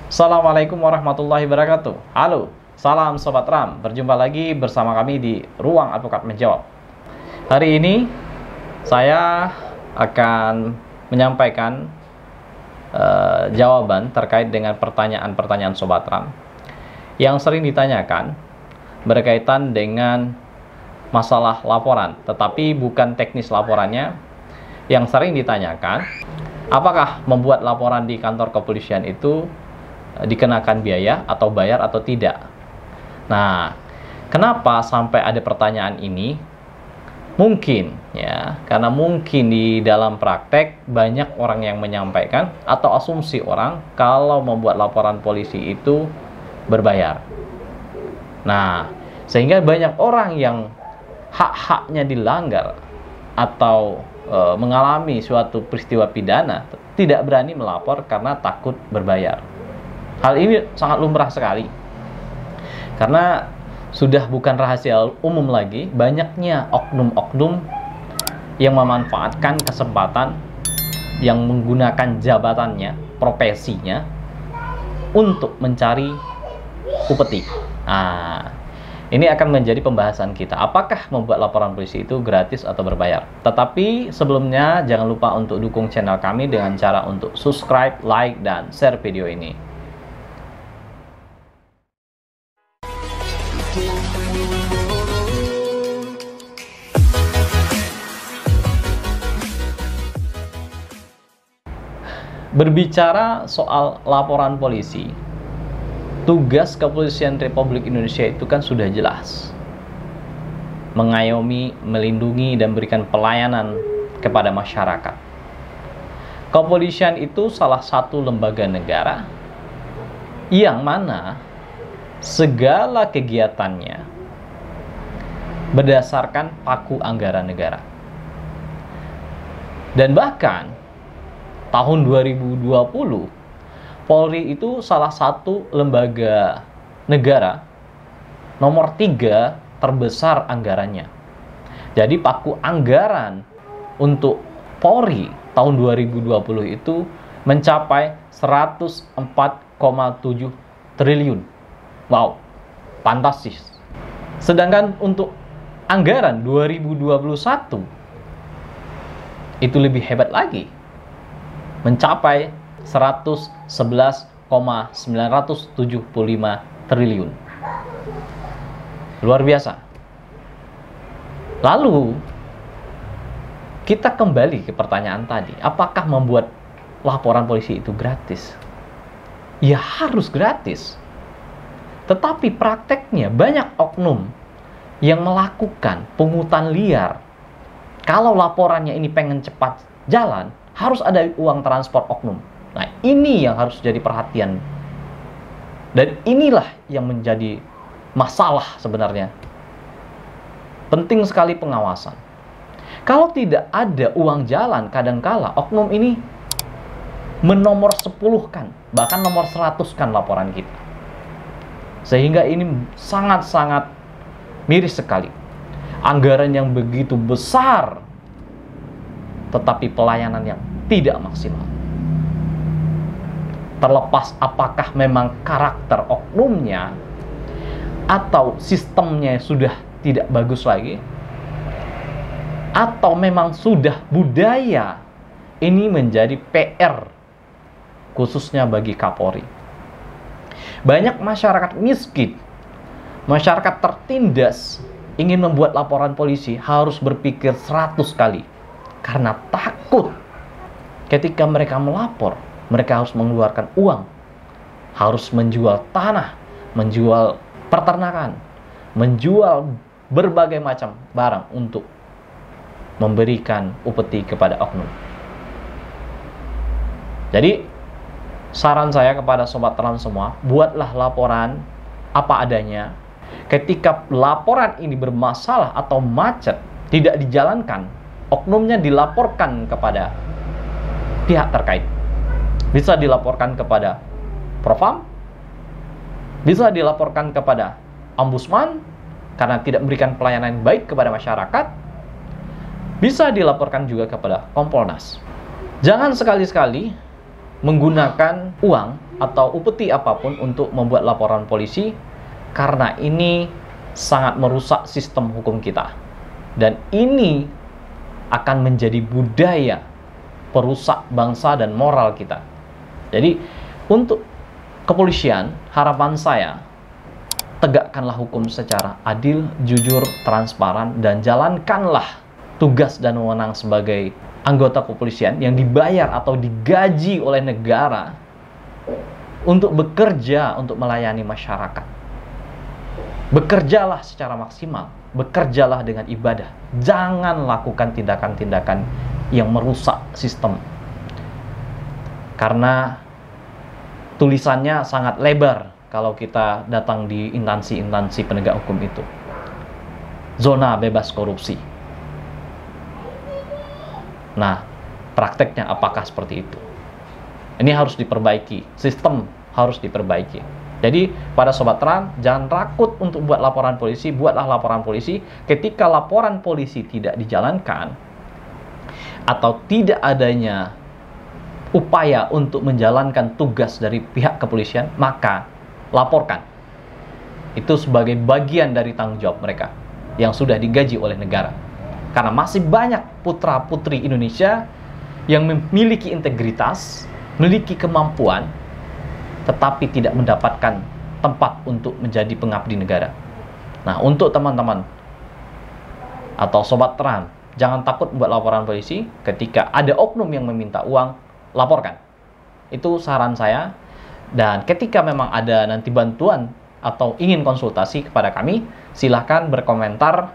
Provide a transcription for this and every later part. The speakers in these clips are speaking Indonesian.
Assalamualaikum warahmatullahi wabarakatuh. Halo, salam Sobat Ram. Berjumpa lagi bersama kami di Ruang Advokat Menjawab. Hari ini saya akan menyampaikan jawaban terkait dengan pertanyaan-pertanyaan Sobat Ram yang sering ditanyakan berkaitan dengan masalah laporan, tetapi bukan teknis laporannya. Yang sering ditanyakan, apakah membuat laporan di kantor kepolisian itu dikenakan biaya atau bayar atau tidak? Nah, kenapa sampai ada pertanyaan ini? Mungkin ya, karena mungkin di dalam praktek banyak orang yang menyampaikan atau asumsi orang kalau membuat laporan polisi itu berbayar. Nah, sehingga banyak orang yang hak-haknya dilanggar atau mengalami suatu peristiwa pidana tidak berani melapor karena takut berbayar. Hal ini sangat lumrah sekali, karena sudah bukan rahasia umum lagi banyaknya oknum-oknum yang memanfaatkan kesempatan, yang menggunakan jabatannya, profesinya untuk mencari upeti. Nah, ini akan menjadi pembahasan kita. Apakah membuat laporan polisi itu gratis atau berbayar? Tetapi sebelumnya jangan lupa untuk dukung channel kami dengan cara untuk subscribe, like, dan share video ini. Berbicara soal laporan polisi, tugas Kepolisian Republik Indonesia itu kan sudah jelas. Mengayomi, melindungi, dan berikan pelayanan kepada masyarakat. Kepolisian itu salah satu lembaga negara yang mana segala kegiatannya berdasarkan paku anggaran negara. Dan bahkan tahun 2020 Polri itu salah satu lembaga negara nomor 3 terbesar anggarannya. Jadi paku anggaran untuk Polri tahun 2020 itu mencapai 104,7 triliun. Wow, fantastis. Sedangkan untuk anggaran 2021 itu lebih hebat lagi, mencapai 111,975 triliun. Luar biasa. Lalu kita kembali ke pertanyaan tadi, apakah membuat laporan polisi itu gratis? Ya harus gratis. Tetapi prakteknya banyak oknum yang melakukan pungutan liar. Kalau laporannya ini pengen cepat jalan, harus ada uang transport oknum. Nah, ini yang harus jadi perhatian. Dan inilah yang menjadi masalah sebenarnya. Penting sekali pengawasan. Kalau tidak ada uang jalan, kadangkala oknum ini menomor 10-kan, bahkan nomor 100-kan laporan kita. Sehingga ini sangat-sangat miris sekali. Anggaran yang begitu besar, tetapi pelayanan yang tidak maksimal. Terlepas apakah memang karakter oknumnya atau sistemnya sudah tidak bagus lagi, atau memang sudah budaya, ini menjadi PR khususnya bagi Kapolri. Banyak masyarakat miskin, masyarakat tertindas, ingin membuat laporan polisi harus berpikir 100 kali karena takut ketika mereka melapor. Mereka harus mengeluarkan uang, harus menjual tanah, menjual peternakan, menjual berbagai macam barang untuk memberikan upeti kepada oknum. Jadi, saran saya kepada Sobat Ram semua, buatlah laporan apa adanya. Ketika laporan ini bermasalah atau macet, tidak dijalankan, oknumnya dilaporkan kepada pihak terkait. Bisa dilaporkan kepada Propam, bisa dilaporkan kepada Ombudsman karena tidak memberikan pelayanan yang baik kepada masyarakat, bisa dilaporkan juga kepada Kompolnas. Jangan sekali-sekali menggunakan uang atau upeti apapun untuk membuat laporan polisi, karena ini sangat merusak sistem hukum kita. Dan ini akan menjadi budaya perusak bangsa dan moral kita. Jadi, untuk kepolisian, harapan saya, tegakkanlah hukum secara adil, jujur, transparan, dan jalankanlah tugas dan wewenang sebagai anggota kepolisian yang dibayar atau digaji oleh negara untuk bekerja, untuk melayani masyarakat. Bekerjalah secara maksimal, bekerjalah dengan ibadah. Jangan lakukan tindakan-tindakan yang merusak sistem. Karena tulisannya sangat lebar kalau kita datang di instansi-instansi penegak hukum itu. Zona bebas korupsi. Nah, prakteknya apakah seperti itu? Ini harus diperbaiki, sistem harus diperbaiki. Jadi, pada Sobat Terang, jangan takut untuk buat laporan polisi, buatlah laporan polisi. Ketika laporan polisi tidak dijalankan, atau tidak adanya upaya untuk menjalankan tugas dari pihak kepolisian, maka laporkan. Itu sebagai bagian dari tanggung jawab mereka yang sudah digaji oleh negara. Karena masih banyak putra-putri Indonesia yang memiliki integritas, memiliki kemampuan, tetapi tidak mendapatkan tempat untuk menjadi pengabdi negara. Nah, untuk teman-teman atau Sobat Terang, jangan takut buat laporan polisi. Ketika ada oknum yang meminta uang, laporkan. Itu saran saya. Dan ketika memang ada nanti bantuan atau ingin konsultasi kepada kami, silahkan berkomentar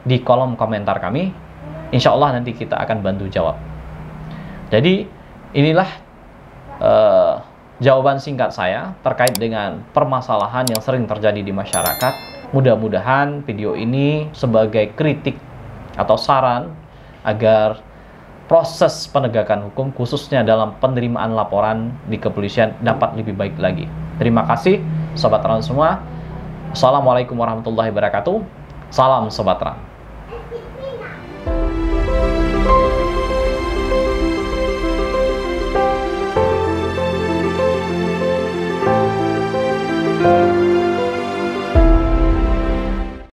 di kolom komentar kami. Insya Allah nanti kita akan bantu jawab. Jadi inilah jawaban singkat saya terkait dengan permasalahan yang sering terjadi di masyarakat. Mudah-mudahan video ini sebagai kritik atau saran agar proses penegakan hukum khususnya dalam penerimaan laporan di kepolisian dapat lebih baik lagi. Terima kasih Sobat Terang semua. Assalamualaikum warahmatullahi wabarakatuh. Salam Sobat Terang.